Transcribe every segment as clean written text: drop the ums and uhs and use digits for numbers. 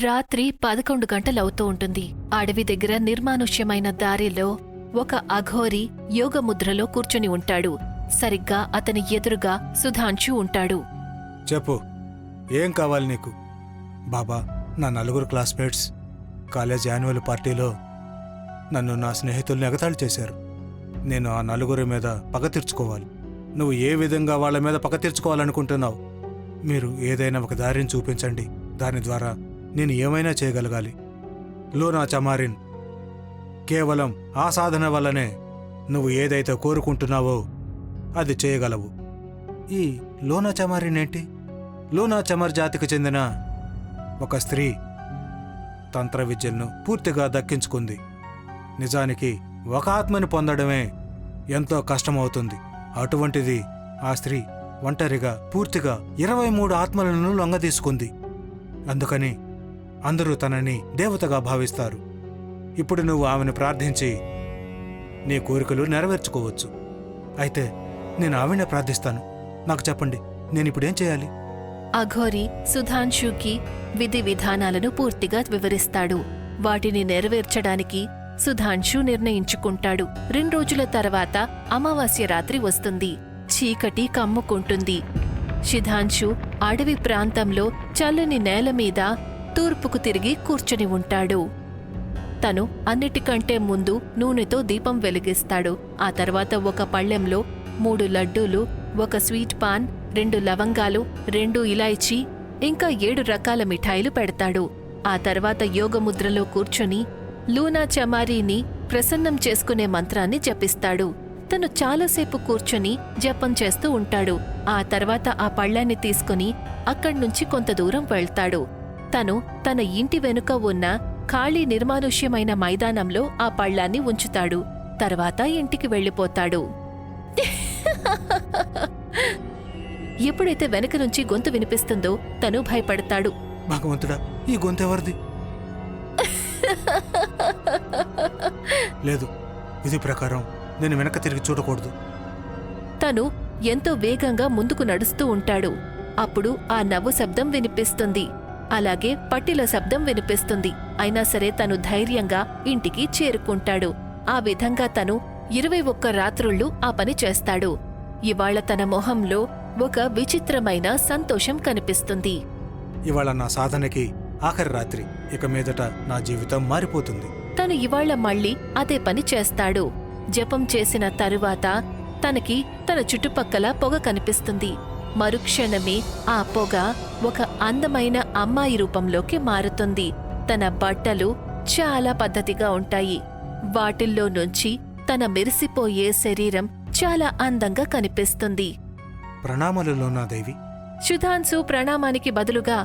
రాత్రి 11 గంటలవుతూ ఉంటుంది. అడవి దగ్గర నిర్మానుష్యమైన దారిలో ఒక అఘోరి యోగముద్రలో కూర్చుని ఉంటాడు. సరిగ్గా అతని ఎదురుగా సుధాంశు ఉంటాడు. చెప్పు, ఏం కావాలి నీకు? బాబా, నా 4 క్లాస్మేట్స్ కాలేజ్ యాన్యువల్ పార్టీలో నన్ను నా స్నేహితుల్ని ఎగతాళి చేశారు. నేను ఆ 4 మీద పగ తీర్చుకోవాలి. నువ్వు ఏ విధంగా వాళ్ళ మీద పగ తీర్చుకోవాలనుకుంటున్నావు? మీరు ఏదైనా ఒక దారిని చూపించండి. దాని ద్వారా నేను ఏమైనా చేయగలగాలి. లూనా చమారిన్, కేవలం ఆ సాధన వల్లనే నువ్వు ఏదైతే కోరుకుంటున్నావో అది చేయగలవు. ఈ లూనా చమారిన్ ఏంటి? లూనా చమర్ జాతికి చెందిన ఒక స్త్రీ తంత్ర విద్యలను పూర్తిగా దక్కించుకుంది. నిజానికి ఒక ఆత్మని పొందడమే ఎంతో కష్టమవుతుంది. అటువంటిది ఆ స్త్రీ ఒంటరిగా పూర్తిగా 23 ఆత్మలను లొంగదీసుకుంది. అందుకని అందరూ తనని దేవతగా భావిస్తారు. ఇప్పుడు నువ్వు ఆమెను ప్రార్థించి నీ కోరికలు నెరవేర్చుకోవచ్చు. అయితే నేను ఆమెనే ప్రార్థిస్తాను. నాకు చెప్పండి, నేనిప్పుడేం చేయాలి? అఘోరి సుధాంశుకి విధి విధానాలను పూర్తిగా వివరిస్తాడు. వాటిని నెరవేర్చడానికి సుధాంశు నిర్ణయించుకుంటాడు. 2 రోజుల తర్వాత అమావాస్య రాత్రి వస్తుంది. చీకటి కమ్ముకుంటుంది. సుధాంశు అడవి ప్రాంతంలో చల్లని నేల మీద తూర్పుకు తిరిగి కూర్చుని ఉంటాడు. తను అన్నిటికంటే ముందు నూనెతో దీపం వెలిగిస్తాడు. ఆ తర్వాత ఒక పళ్ళెంలో 3 లడ్డూలు, 1 స్వీట్ పాన్, 2 లవంగాలు, 2 ఇలాయచీ, ఇంకా 7 రకాల మిఠాయిలు పెడతాడు. ఆ తర్వాత యోగముద్రలో కూర్చుని లూనా చమారీని ప్రసన్నం చేసుకునే మంత్రాన్ని జపిస్తాడు. తను చాలాసేపు కూర్చుని జపం చేస్తూ ఉంటాడు. ఆ తర్వాత ఆ పళ్ళాన్ని తీసుకుని అక్కడ్నుంచి కొంత దూరం వెళ్తాడు. తను తన ఇంటి వెనుక ఉన్న ఖాళీ నిర్మానుష్యమైన మైదానంలో ఆ పళ్ళాన్ని ఉంచుతాడు. తర్వాత ఇంటికి వెళ్ళిపోతాడు. ఎప్పుడైతే వెనక నుంచి గొంతు వినిపిస్తుందో తను భయపడతాడు. భగవంతుడా, ఈ గొంతెవరిది? లేదు, విధి ప్రకారం నేను వెనక తిరిగి చూడకూడదు. తను ఎంతో వేగంగా ముందుకు నడుస్తూ ఉంటాడు. అప్పుడు ఆ నవ్వు శబ్దం వినిపిస్తుంది. అలాగే పట్టిల శబ్దం వినిపిస్తుంది. అయినా సరే తను ధైర్యంగా ఇంటికి చేరుకుంటాడు. ఆ విధంగా తను 21 రాత్రుళ్ళు ఆ పని చేస్తాడు. ఇవాళ తన మొహంలో ఒక విచిత్రమైన సంతోషం కనిపిస్తుంది. ఇవాళ నా సాధనకి ఆఖరి రాత్రి. ఇక మీదట నా జీవితం మారిపోతుంది. తను ఇవాళ మళ్ళీ అదే పని చేస్తాడు. జపం చేసిన తరువాత తనకి తన చుట్టుపక్కల పొగ కనిపిస్తుంది. మరుక్షణమే ఆ పొగ ఒక అందమైన అమ్మాయి రూపంలోకి మారుతుంది. తన బట్టలు చాలా పద్ధతిగా ఉంటాయి. వాటిల్లో నుంచి తన మెరిసిపోయే శరీరం చాలా అందంగా కనిపిస్తుంది. ప్రణామాలు లూనా దేవి. సుధాంశు ప్రణామానికి బదులుగా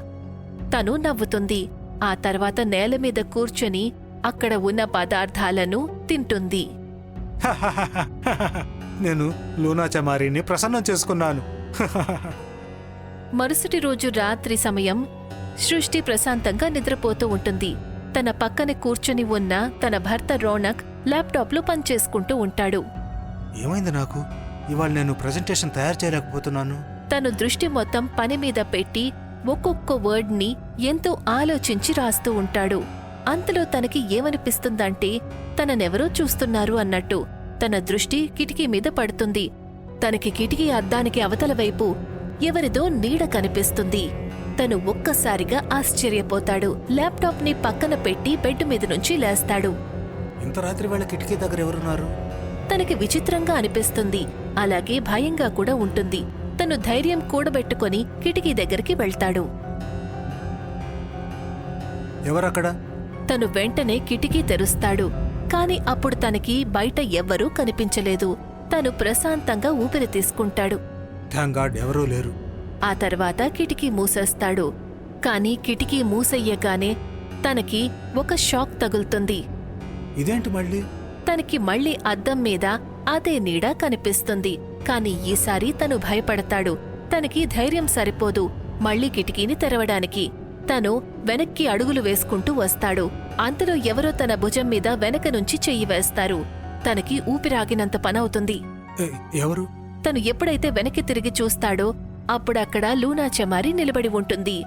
తను నవ్వుతుంది. ఆ తర్వాత నేల మీద కూర్చుని అక్కడ ఉన్న పదార్థాలను తింటుంది. నేను లూనా చమారిని ప్రసన్నం చేసుకున్నాను. మరుసటి రోజు రాత్రి సమయం సృష్టి ప్రశాంతంగా నిద్రపోతూ ఉంటుంది. తన పక్కన కూర్చుని ఉన్న తన భర్త రోనక్ ల్యాప్టాప్లో పనిచేసుకుంటూ ఉంటాడు. ఏమైంది నాకు? ఇవాళ నేను ప్రెజెంటేషన్ తయారు చేయలేకపోతున్నాను. తను దృష్టి మొత్తం పని మీద పెట్టి ఒక్కొక్క వర్డ్ని ఎంతో ఆలోచించి రాస్తూ ఉంటాడు. అంతలో తనకి ఏమనిపిస్తుందంటే తననెవరో చూస్తున్నారు అన్నట్టు. తన దృష్టి కిటికీ మీద పడుతుంది. తనకి కిటికీ అద్దానికి అవతల వైపు ఎవరిదో నీడ కనిపిస్తుంది. తను ఒక్కసారిగా ఆశ్చర్యపోతాడు. ల్యాప్టాప్ని పక్కన పెట్టి బెడ్ మీద నుంచి లేస్తాడు. ఇంత రాత్రి వేళ కిటికీ దగ్గర ఎవరున్నారు? తనకి విచిత్రంగా అనిపిస్తుంది. అలాగే భయంగా కూడా ఉంటుంది. తను ధైర్యం కూడబెట్టుకొని కిటికీ దగ్గరికి వెళ్తాడు. ఎవరక్కడ? తను వెంటనే కిటికీ తెరుస్తాడు. కాని అప్పుడు తనకి బయట ఎవ్వరూ కనిపించలేదు. తను ప్రశాంతంగా ఊపిరి తీసుకుంటాడు. థాంక్ గాడ్, ఎవరూ లేరు. ఆ తర్వాత కిటికీ మూసేస్తాడు. కాని కిటికీ మూసెయ్యగానే తనకి ఒక షాక్ తగులుతుంది. ఇదేంటి మళ్ళీ? తనకి మళ్ళీ అద్దం మీద అదే నీడ కనిపిస్తుంది. కాని ఈసారి తను భయపడతాడు. తనకి ధైర్యం సరిపోదు మళ్ళీ కిటికీని తెరవడానికి. తను వెనక్కి అడుగులు వేసుకుంటూ వస్తాడు. అంతలో ఎవరో తన భుజం మీద వెనక నుంచి చెయ్యి వేస్తారు. తనకి ఊపిరాగినంత పనవుతుంది. ఎవరు? తను ఎప్పుడైతే వెనక్కి తిరిగి చూస్తాడో అప్పుడక్కడ లూనా చమారి నిలబడి ఉంటుంది.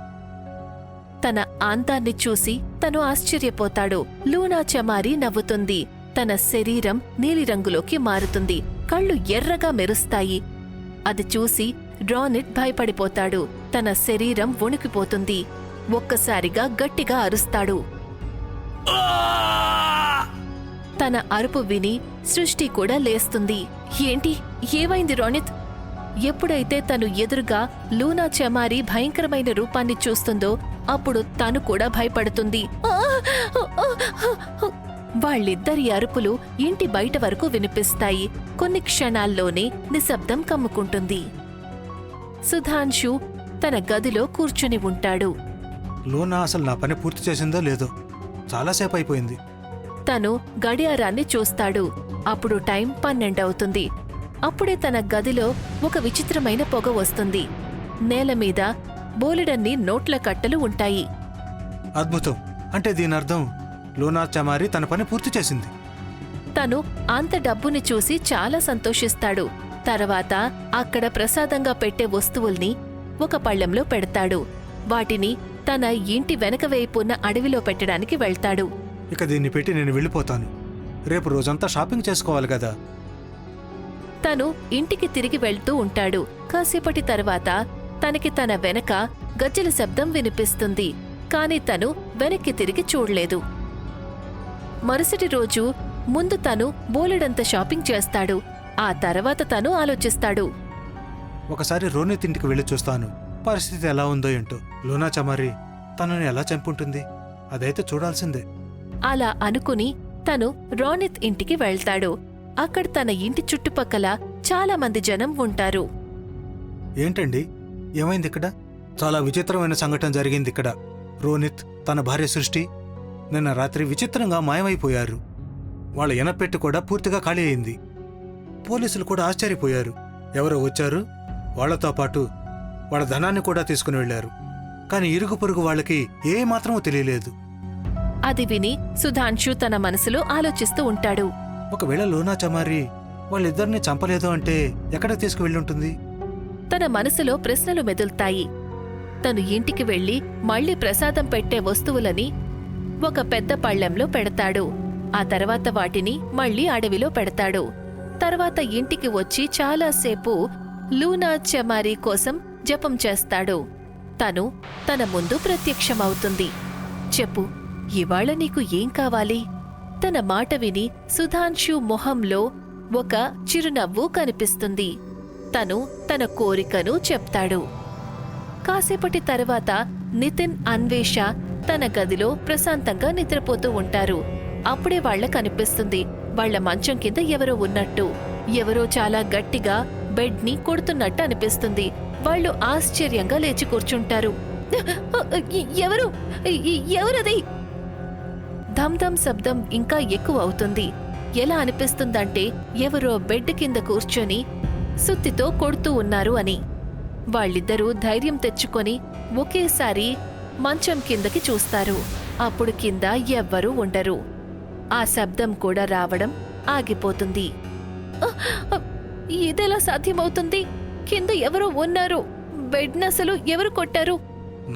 తన అందాన్ని చూసి తను ఆశ్చర్యపోతాడు. లూనా చమారి నవ్వుతుంది. తన శరీరం నీలిరంగులోకి మారుతుంది. కళ్ళు ఎర్రగా మెరుస్తాయి. అది చూసి రానిట్ భయపడిపోతాడు. తన శరీరం వణికిపోతుంది. ఒక్కసారిగా గట్టిగా అరుస్తాడు. తన అరుపు విని సృష్టి కూడా లేస్తుంది. ఏంటి, ఏమైంది రానిత్? ఎప్పుడైతే తను ఎదురుగా లూనా చమారి భయంకరమైన రూపాన్ని చూస్తుందో అప్పుడు తను కూడా భయపడుతుంది. వాళ్ళిద్దరి అరుపులు ఇంటి బయట వరకు వినిపిస్తాయి. కొన్ని క్షణాల్లోనే నిశ్శబ్దం కమ్ముకుంటుంది. సుధాంశు తన గదిలో కూర్చుని ఉంటాడు. లూనా అసలు నా పని పూర్తి చేసిందో లేదో, చాలాసేపు అయిపోయింది. తను గడియారాన్ని చూస్తాడు. అప్పుడు టైం 12 అవుతుంది. అప్పుడే తన గదిలో ఒక విచిత్రమైన పొగ వస్తుంది. నేలమీద బోలెడన్ని నోట్ల కట్టలు ఉంటాయి. అద్భుతం. అంటే దీనర్థం లూనా చమారి తన పని పూర్తి చేసింది. తను అంత డబ్బుని చూసి చాలా సంతోషిస్తాడు. తర్వాత అక్కడ ప్రసాదంగా పెట్టే వస్తువుల్ని ఒక పళ్ళెంలో పెడతాడు. వాటిని తన ఇంటి వెనక వైపున్న అడవిలో పెట్టడానికి వెళ్తాడు. ఇక దీన్ని పెట్టి నేను వెళ్ళిపోతాను. రేపు రోజంతా షాపింగ్ చేసుకోవాలి కదా. తను ఇంటికి తిరిగి వెళ్తూ ఉంటాడు. కాసేపటి తర్వాత తనకి తన వెనక గజ్జెల శబ్దం వినిపిస్తుంది. కాని తను వెనక్కి తిరిగి చూడలేదు. మరుసటి రోజు ముందు తను బోలెడంత షాపింగ్ చేస్తాడు. ఆ తర్వాత తను ఆలోచిస్తాడు. ఒకసారి రోనిత్ ఇంటికి వెళ్ళి చూస్తాను, పరిస్థితి ఎలా ఉందో ఏంటో. లూనా చమారి తనని ఎలా చంపుంటుంది, అదైతే చూడాల్సిందే. అలా అనుకుని తను రోనిత్ ఇంటికి వెళ్తాడు. అక్కడ తన ఇంటి చుట్టుపక్కల చాలా మంది జనం ఉంటారు. ఏంటండి, ఏమైంది ఇక్కడ? చాలా విచిత్రమైన సంఘటన జరిగింది ఇక్కడ. రోనిత్, తన భార్య సృష్టి నిన్న రాత్రి విచిత్రంగా మాయమైపోయారు. వాళ్ళ ఎనపెట్టు కూడా పూర్తిగా ఖాళీ అయింది. పోలీసులు కూడా ఆశ్చర్యపోయారు. ఎవరో వచ్చారు, వాళ్లతో పాటు వాళ్ళ ధనాన్ని కూడా తీసుకుని వెళ్లారు. కాని ఇరుగు పొరుగు వాళ్ళకి ఏమాత్రమూ తెలియలేదు. అది విని సుధాంశు తన మనసులో ఆలోచిస్తూ ఉంటాడు. ఒకవేళ లూనా చమారి వాళ్ళిద్దరిని చంపలేదు అంటే ఎక్కడికి తీసుకువెళ్ళుంటుంది? తన మనసులో ప్రశ్నలు మెదులుతాయి. తను ఇంటికి వెళ్లి మళ్లీ ప్రసాదం పెట్టే వస్తువులని ఒక పెద్ద పళ్ళెంలో పెడతాడు. ఆ తర్వాత వాటిని మళ్లీ అడవిలో పెడతాడు. తర్వాత ఇంటికి వచ్చి చాలాసేపు లూనా చమారి కోసం జపం చేస్తాడు. తను తన ముందు ప్రత్యక్షమవుతుంది. చెప్పు, ఇవాళ నీకు ఏం కావాలి? తన మాట విని సుధాంశు మొహంలో ఒక చిరునవ్వు కనిపిస్తుంది. తను తన కోరికను చెప్తాడు. కాసేపటి తర్వాత నితిన్, అన్వేష తన గదిలో ప్రశాంతంగా నిద్రపోతూ ఉంటారు. అప్పుడే వాళ్ళకనిపిస్తుంది వాళ్ల మంచం కింద ఎవరో ఉన్నట్టు. ఎవరో చాలా గట్టిగా బెడ్ ని కొడుతున్నట్టు అనిపిస్తుంది. వాళ్ళు ఆశ్చర్యంగా లేచి కూర్చుంటారు. ఎవరు? ఎవరది? ధమ్ ధమ్ శబ్దం ఇంకా ఎక్కువ అవుతుంది. ఎలా అనిపిస్తుందంటే ఎవరో బెడ్ కింద కూర్చొని సుత్తితో కొడుతూ ఉన్నారు అని. వాళ్ళిద్దరూ ధైర్యం తెచ్చుకొని ఒకేసారి మంచం కిందకి చూస్తారు. అప్పుడు కింద ఎవ్వరూ ఉండరు. ఆ శబ్దం కూడా రావడం ఆగిపోతుంది. ఇదెలా సాధ్యమవుతుంది? కింద ఎవరో ఉన్నారు. బెడ్నసలు ఎవరు కొట్టారు?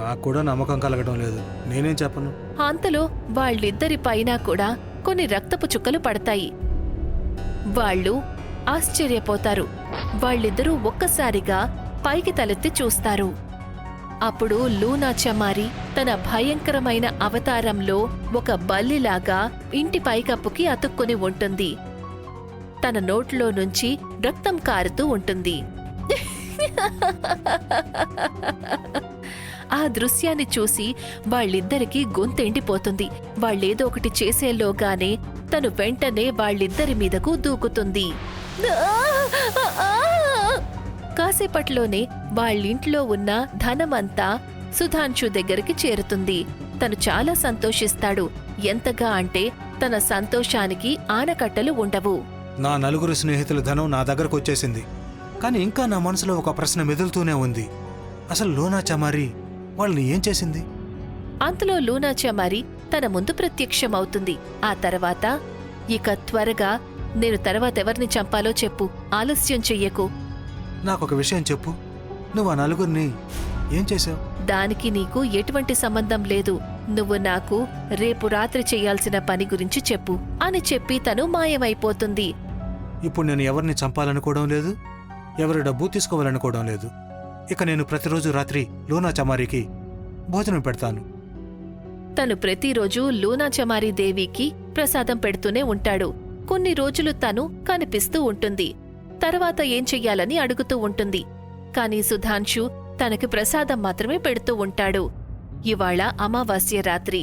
నాకు కూడా నమ్మకం కలగడం లేదు. నేనేం చెప్పను. అంతలో వాళ్ళిద్దరి పైన కూడా కొన్ని రక్తపు చుక్కలు పడతాయి. వాళ్ళు ఆశ్చర్యపోతారు. వాళ్ళిద్దరూ ఒక్కసారిగా పైకి తలెత్తి చూస్తారు. అప్పుడు లూనా చమారి తన భయంకరమైన అవతారంలో ఒక బల్లిలాగా ఇంటి పైకప్పుకి అతుక్కుని ఉంటుంది. తన నోట్లో నుంచి రక్తం కారుతూ ఉంటుంది. ఆ దృశ్యాన్ని చూసి వాళ్ళిద్దరికీ గొంతెండిపోతుంది. వాళ్ళేదో ఒకటి చేసేలోగానే తను వెంటనే వాళ్ళిద్దరి మీదకు దూకుతుంది. కాసేపట్లోనే వాళ్ళింట్లో ఉన్న ధనమంతా సుధాంశు దగ్గరికి చేరుతుంది. తను చాలా సంతోషిస్తాడు. ఎంతగా అంటే తన సంతోషానికి ఆనకట్టలు ఉండవు. నా నలుగురు స్నేహితుల ధనం నా దగ్గరకు వచ్చేసింది. కానీ ఇంకా నా మనసులో ఒక ప్రశ్న మెదులుతూనే ఉంది. అసలు లూనా చమారి వాళ్ళని ఏం చేసింది? అంతలో లూనా చమారి తన ముందు ప్రత్యక్షమవుతుంది. ఆ తర్వాత, ఇక త్వరగా నేను తర్వాత ఎవరిని చంపాలో చెప్పు, ఆలస్యం చెయ్యకు. నాకొక విషయం చెప్పు. నువ్వు ఆ నలుగురిని ఏం చేశావు? దానికి నీకు ఎటువంటి సంబంధం లేదు. నువ్వు నాకు రేపు రాత్రి చెయ్యాల్సిన పని గురించి చెప్పు అని చెప్పి తను మాయమైపోతుంది. ఇప్పుడు నేను ఎవరిని చంపాలనుకోవడం లేదు, ఎవరి డబ్బు తీసుకోవాలనుకోవడం లేదు. ఇక నేను ప్రతిరోజు రాత్రి లూనా చమారికి భోజనం పెడతాను. తను ప్రతిరోజు లూనా చమారి దేవికి ప్రసాదం పెడుతూనే ఉంటాడు. కొన్ని రోజులు తను కనిపిస్తూ ఉంటుంది. తర్వాత ఏం చెయ్యాలని అడుగుతూ ఉంటుంది. కాని సుధాంశు తనకి ప్రసాదం మాత్రమే పెడుతూ ఉంటాడు. ఇవాళ అమావాస్య రాత్రి.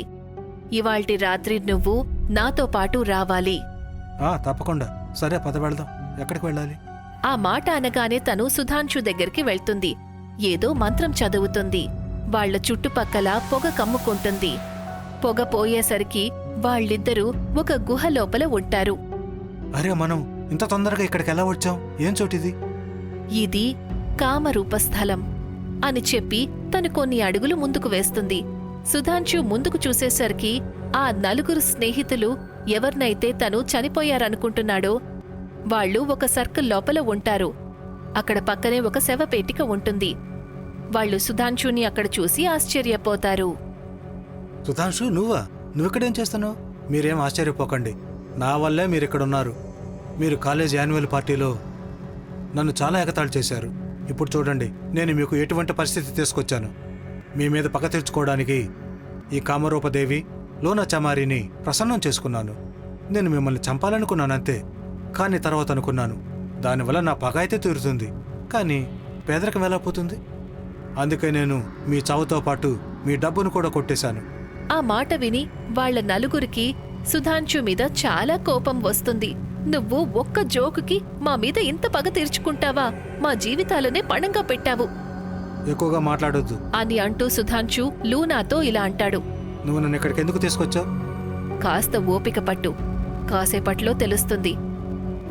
ఇవాల్టి రాత్రి నువ్వు నాతో పాటు రావాలి. తప్పకుండా. సరే, పద వెళ్దాం. ఎక్కడికి వెళ్ళాలి? ఆ మాట అనగానే తను సుధాంశు దగ్గరికి వెళ్తుంది. ఏదో మంత్రం చదువుతుంది. వాళ్ల చుట్టుపక్కల పొగ కమ్ముకుంటుంది. పొగ పోయేసరికి వాళ్ళిద్దరూ ఒక గుహ లోపల ఉంటారు. అరే, మనం ఇంత తొందరగా ఇక్కడికి ఎలా వచ్చాం? ఏం చోటిది? ఇది కామరూపస్థలం అని చెప్పి తను కొన్ని అడుగులు ముందుకు వేస్తుంది. సుధాంశు ముందుకు చూసేసరికి ఆ నలుగురు స్నేహితులు ఎవర్నైతే తను చనిపోయారనుకుంటున్నాడో వాళ్ళు ఒక సర్కిల్ లోపల ఉంటారు. అక్కడ పక్కనే ఒక శవపేటిక ఉంటుంది. వాళ్ళు సుధాంశుని అక్కడ చూసి ఆశ్చర్యపోతారు. సుధాంశు, నువ్విక్కడేం చేస్తున్నావు? మీరేం ఆశ్చర్యపోకండి. నా వల్లే మీరిక్కడున్నారు. మీరు కాలేజ్ యాన్యువల్ పార్టీలో నన్ను చాలా ఎగతాళి చేశారు. ఇప్పుడు చూడండి, నేను మీకు ఎటువంటి పరిస్థితి తీసుకొచ్చాను. మీ మీద పగ తీర్చుకోవడానికి ఈ కామరూపదేవి లూనా చమారిని ప్రసన్నం చేసుకున్నాను. నేను మిమ్మల్ని చంపాలనుకున్నానంతే. కానీ తర్వాత అనుకున్నాను, దానివల్ల నా పగ అయితే తీరుతుంది, కానీ పేదరికం ఎలా పోతుంది? అందుకే నేను మీ చావుతో పాటు మీ డబ్బును కూడా కొట్టేశాను. ఆ మాట విని వాళ్ల నలుగురికి సుధాంశు మీద చాలా కోపం వస్తుంది. నువ్వు ఒక్క జోకుకి మా మీద ఇంత పగ తీర్చుకుంటావా? మా జీవితాలనే పణంగా పెట్టావు. ఎక్కువగా మాట్లాడొద్దు అని అంటూ సుధాంశు లూనాతో ఇలా అంటాడు. నువ్వు నన్ను ఇక్కడికి ఎందుకు తీసుకొచ్చావు? కాస్త ఓపిక పట్టు, కాసేపట్లో తెలుస్తుంది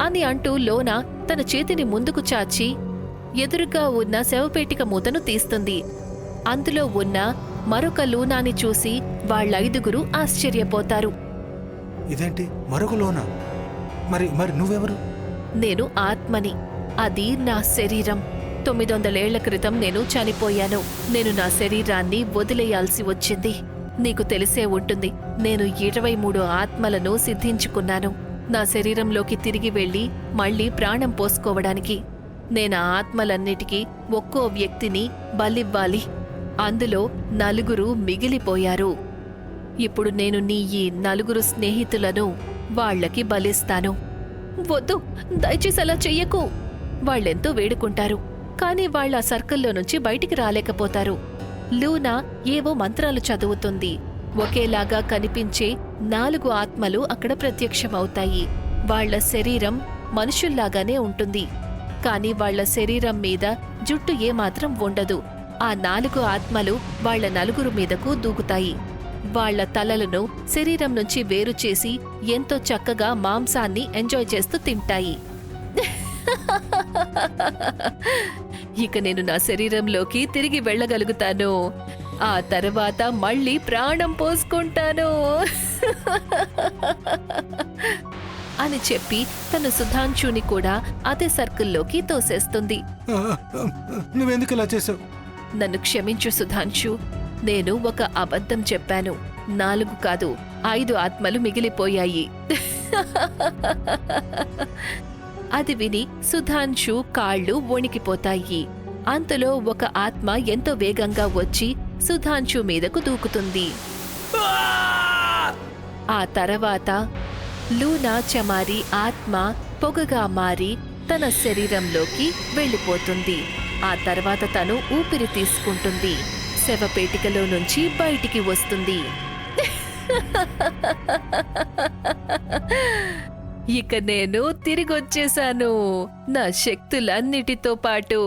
అని అంటూ లోనా తన చేతిని ముందుకు చాచి ఎదురుగా ఉన్న శవపేటిక మూతను తీస్తుంది. అందులో ఉన్న మరొక లూనాని చూసి వాళ్ళైదుగురు ఆశ్చర్యపోతారు. ఇదేంటి, మరొక లోనా? మరి నువ్వెవరు? నేను ఆత్మని. అది నా శరీరం. 900 ఏళ్ల క్రితం నేను చనిపోయాను. నేను నా శరీరాన్ని వదిలేయాల్సి వచ్చింది. నీకు తెలిసే ఉంటుంది, నేను 23 ఆత్మలను సిద్ధించుకున్నాను నా శరీరంలోకి తిరిగి వెళ్లి మళ్లీ ప్రాణం పోసుకోవడానికి. నేను ఆ ఆత్మలన్నిటికీ ఒక్కో వ్యక్తిని బలివ్వాలి. అందులో 4 మిగిలిపోయారు. ఇప్పుడు నేను నీ ఈ 4 స్నేహితులను వాళ్లకి బలిస్తాను. వద్దు, దయచేసి అలా చెయ్యకు. వాళ్ళెంతో వేడుకుంటారు, కాని వాళ్ళ సర్కిల్లో నుంచి బయటికి రాలేకపోతారు. లూనా ఏవో మంత్రాలు చదువుతుంది. ఒకేలాగా కనిపించే 4 ఆత్మలు అక్కడ ప్రత్యక్షమవుతాయి. వాళ్ల శరీరం మనుషుల్లాగానే ఉంటుంది, కాని వాళ్ల శరీరం మీద జుట్టు ఏమాత్రం ఉండదు. ఆ 4 ఆత్మలు వాళ్ల 4 మీదకు దూకుతాయి. వాళ్ల తలలను శరీరం నుంచి వేరు చేసి ఎంతో చక్కగా మాంసాన్ని ఎంజాయ్ చేస్తూ తింటాయి. ఇక నేను నా శరీరంలోకి తిరిగి వెళ్ళగలుగుతాను. ఆ తర్వాత మళ్ళీ ప్రాణం పోసుకుంటాను అని చెప్పి తను సుధాంశుని కూడా అదే సర్కిల్లోకి తోసేస్తుంది. నువ్వెందుకు ఇలా చేసావు? నన్ను క్షమించు సుధాంశు. నేను ఒక అబద్ధం చెప్పాను. 4 కాదు, 5 ఆత్మలు మిగిలిపోయాయి. అది విని సుధాంశు కాళ్ళు వణికిపోతాయి. అంతలో ఒక ఆత్మ ఎంతో వేగంగా వచ్చి సుధాంశు మీదకు దూకుతుంది. ఆ తర్వాత లూనా చమారి ఆత్మ పొగగా మారి తన శరీరంలోకి వెళ్ళిపోతుంది. ఆ తర్వాత తను ఊపిరి తీసుకుంటుంది. శవపేటికలో నుంచి బయటికి వస్తుంది. ఇక నేను తిరిగొచ్చేశాను నా శక్తులన్నిటితో పాటు.